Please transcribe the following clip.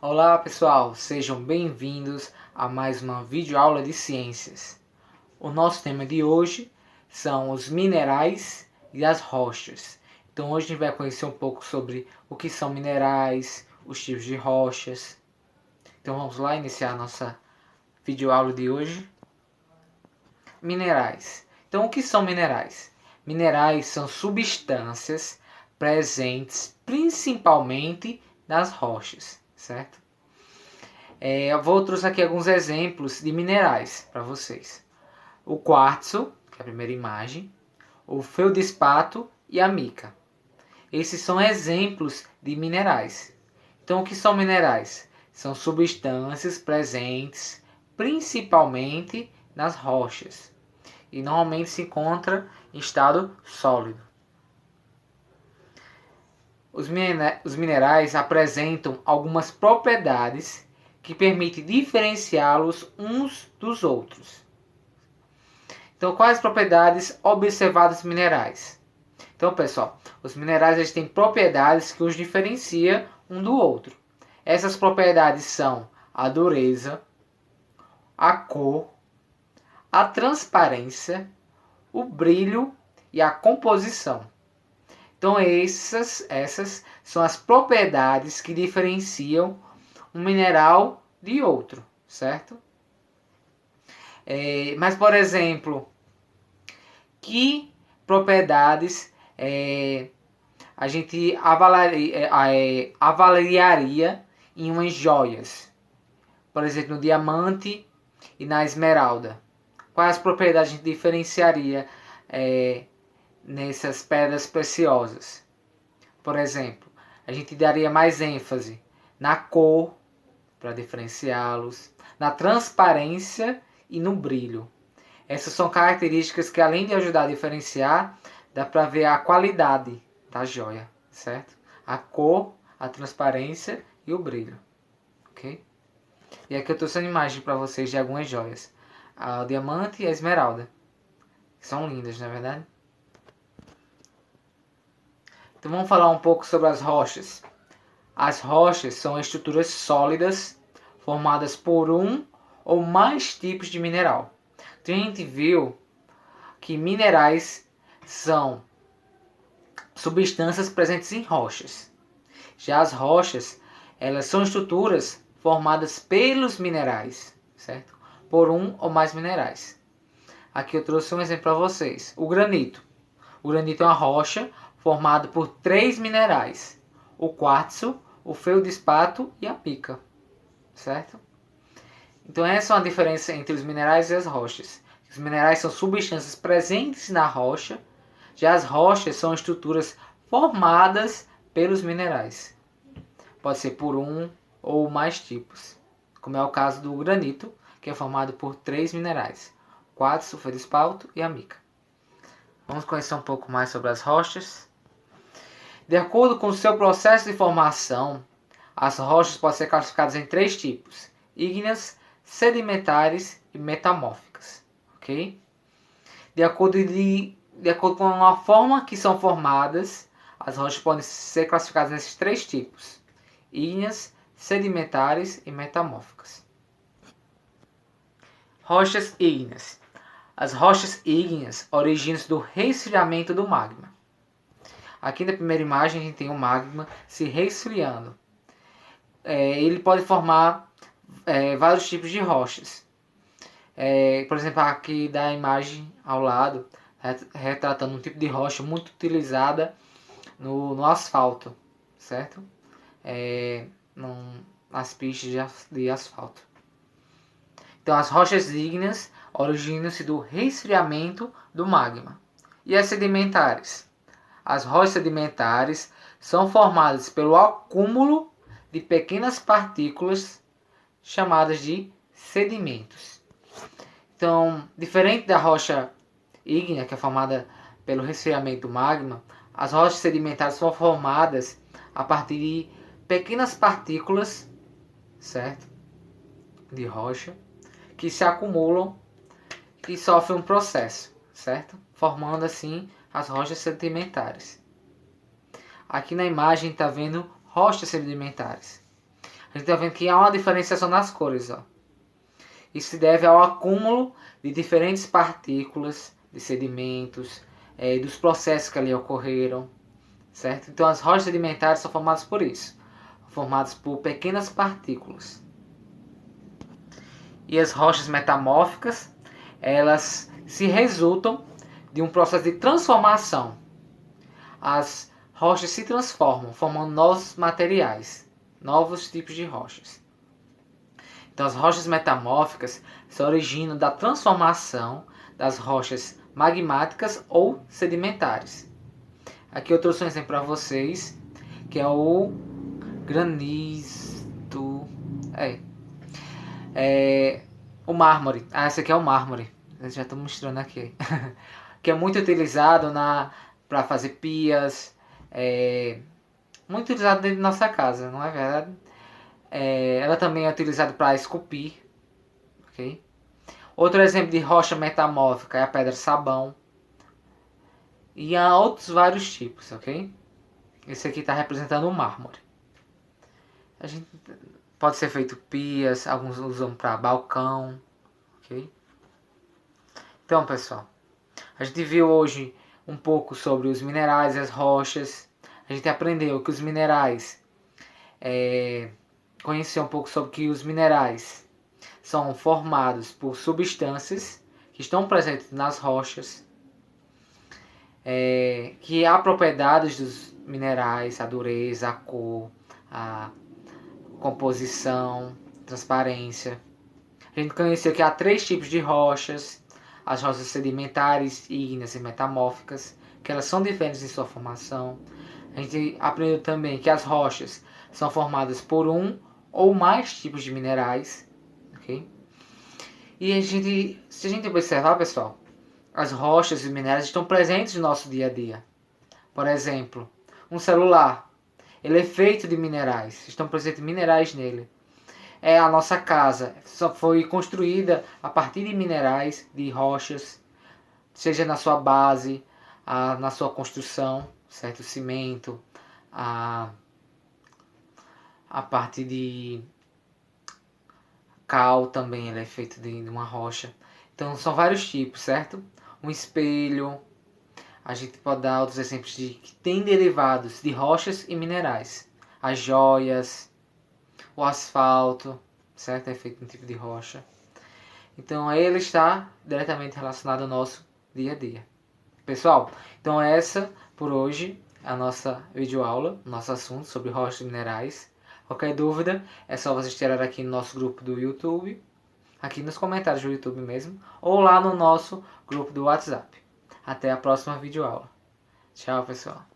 Olá pessoal, sejam bem-vindos a mais uma videoaula de ciências. O nosso tema de hoje são os minerais e as rochas. Então hoje a gente vai conhecer um pouco sobre o que são minerais, os tipos de rochas. Então vamos lá iniciar a nossa videoaula de hoje. Minerais. Então o que são minerais? Minerais são substâncias presentes principalmente nas rochas, certo? Eu vou trouxe aqui alguns exemplos de minerais para vocês. O quartzo, que é a primeira imagem, o feldspato e a mica. Esses são exemplos de minerais. Então, o que são minerais? São substâncias presentes principalmente nas rochas e normalmente se encontra em estado sólido. Os minerais apresentam algumas propriedades que permitem diferenciá-los uns dos outros. Então, quais propriedades observadas dos minerais? Então, pessoal, os minerais eles têm propriedades que os diferenciam um do outro. Essas propriedades são a dureza, a cor, a transparência, o brilho e a composição. Então essas são as propriedades que diferenciam um mineral de outro, certo? Mas, por exemplo, que propriedades a gente avaliaria em umas joias? Por exemplo, no diamante e na esmeralda. Quais propriedades a gente diferenciaria nessas pedras preciosas? Por exemplo, a gente daria mais ênfase na cor, para diferenciá-los, na transparência e no brilho. Essas são características que, além de ajudar a diferenciar, dá para ver a qualidade da joia, certo? A cor, a transparência e o brilho, ok? E aqui eu trouxe uma imagem para vocês de algumas joias. O diamante e a esmeralda. São lindas, não é verdade? Então vamos falar um pouco sobre as rochas. As rochas são estruturas sólidas formadas por um ou mais tipos de mineral. Então a gente viu que minerais são substâncias presentes em rochas. Já as rochas, elas são estruturas formadas pelos minerais, certo? Por um ou mais minerais. Aqui eu trouxe um exemplo para vocês. O granito. O granito é uma rocha formada por 3 minerais. O quartzo, o feldspato e a mica, certo? Então essa é uma diferença entre os minerais e as rochas. Os minerais são substâncias presentes na rocha, já as rochas são estruturas formadas pelos minerais. Pode ser por um ou mais tipos, como é o caso do granito, que é formado por 3 minerais: quartzo, o feldspato e a mica. Vamos conhecer um pouco mais sobre as rochas. De acordo com o seu processo de formação, as rochas podem ser classificadas em 3 tipos: ígneas, sedimentares e metamórficas. Ok? De acordo com a forma que são formadas, as rochas podem ser classificadas nesses 3 tipos: ígneas, sedimentares e metamórficas. Rochas ígneas. As rochas ígneas originam-se do resfriamento do magma. Aqui na primeira imagem a gente tem o magma se resfriando. Ele pode formar vários tipos de rochas. Por exemplo, aqui da imagem ao lado, retratando um tipo de rocha muito utilizada no asfalto, certo? Nas pistas de asfalto. Então, as rochas ígneas originam-se do resfriamento do magma. E as sedimentares? As rochas sedimentares são formadas pelo acúmulo de pequenas partículas chamadas de sedimentos. Então, diferente da rocha ígnea, que é formada pelo resfriamento do magma, as rochas sedimentares são formadas a partir de pequenas partículas, certo? De rocha, que se acumulam e sofrem um processo, certo? Formando assim as rochas sedimentares. Aqui na imagem está vendo rochas sedimentares. A gente está vendo que há uma diferenciação nas cores, ó. Isso se deve ao acúmulo de diferentes partículas, de sedimentos, dos processos que ali ocorreram, certo? Então as rochas sedimentares são formadas por isso, formadas por pequenas partículas. E as rochas metamórficas, elas se resultam de um processo de transformação. As rochas se transformam, formando novos materiais, novos tipos de rochas. Então as rochas metamórficas se originam da transformação das rochas magmáticas ou sedimentares. Aqui eu trouxe um exemplo para vocês, que é o granizo, o mármore. Esse aqui é o mármore. Eu já estou mostrando aqui. Que é muito utilizado para fazer pias, muito utilizado dentro da nossa casa, não é verdade? Ela também é utilizada para esculpir, ok? Outro exemplo de rocha metamórfica é a pedra sabão. E há outros vários tipos, ok? Esse aqui está representando o mármore. A gente pode ser feito pias, alguns usam para balcão, ok? Então, pessoal, a gente viu hoje um pouco sobre os minerais e as rochas. A gente aprendeu que os minerais, conheceu um pouco sobre que os minerais são formados por substâncias que estão presentes nas rochas, que há propriedades dos minerais, a dureza, a cor, a composição, transparência. A gente conheceu que há 3 tipos de rochas: as rochas sedimentares, ígneas e metamórficas, que elas são diferentes em sua formação. A gente aprendeu também que as rochas são formadas por um ou mais tipos de minerais, ok? E se a gente observar, pessoal, as rochas e minerais estão presentes no nosso dia a dia. Por exemplo, um celular, ele é feito de minerais, estão presentes minerais nele. A nossa casa só foi construída a partir de minerais, de rochas, seja na sua base, na sua construção, certo? O cimento, a parte de cal também, ele é feito de uma rocha. Então são vários tipos, certo? Um espelho, a gente pode dar outros exemplos de que tem derivados de rochas e minerais. As joias, o asfalto, certo? É feito de um tipo de rocha. Então ele está diretamente relacionado ao nosso dia a dia. Pessoal, então essa por hoje a nossa videoaula, nosso assunto sobre rochas e minerais. Qualquer dúvida é só vocês tirarem aqui no nosso grupo do YouTube, aqui nos comentários do YouTube mesmo, ou lá no nosso grupo do WhatsApp. Até a próxima videoaula. Tchau, pessoal.